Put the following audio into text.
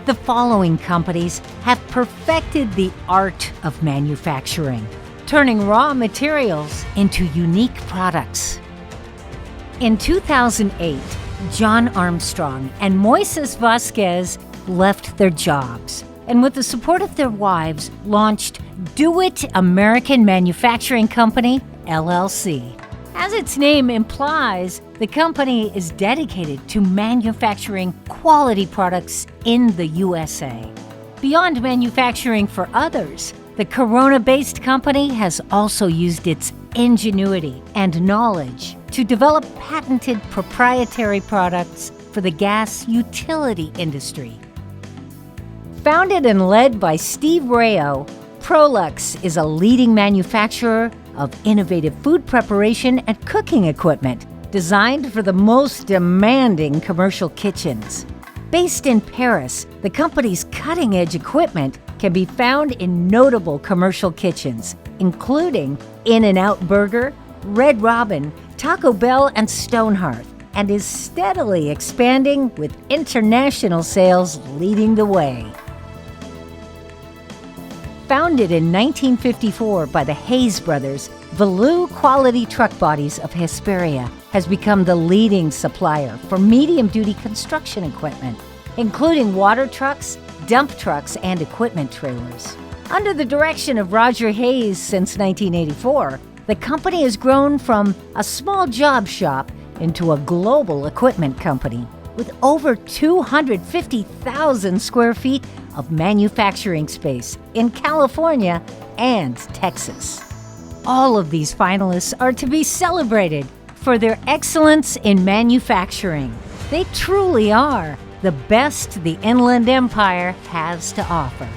The following companies have perfected the art of manufacturing, turning raw materials into unique products. In 2008, John Armstrong and Moises Vasquez left their jobs and, with the support of their wives, launched Do It American Manufacturing Company, LLC. As its name implies, the company is dedicated to manufacturing quality products in the USA. Beyond manufacturing for others, the Corona-based company has also used its ingenuity and knowledge to develop patented proprietary products for the gas utility industry. Founded and led by Steve Rayo, Prolux is a leading manufacturer of innovative food preparation and cooking equipment designed for the most demanding commercial kitchens. Based in Paris, the company's cutting-edge equipment can be found in notable commercial kitchens, including In-N-Out Burger, Red Robin, Taco Bell, and Stonehearth, and is steadily expanding with international sales leading the way. Founded in 1954 by the Hayes brothers, Veloux Quality Truck Bodies of Hesperia has become the leading supplier for medium-duty construction equipment, including water trucks, dump trucks, and equipment trailers. Under the direction of Roger Hayes since 1984, the company has grown from a small job shop into a global equipment company with over 250,000 square feet of manufacturing space in California and Texas. All of these finalists are to be celebrated for their excellence in manufacturing. They truly are the best the Inland Empire has to offer.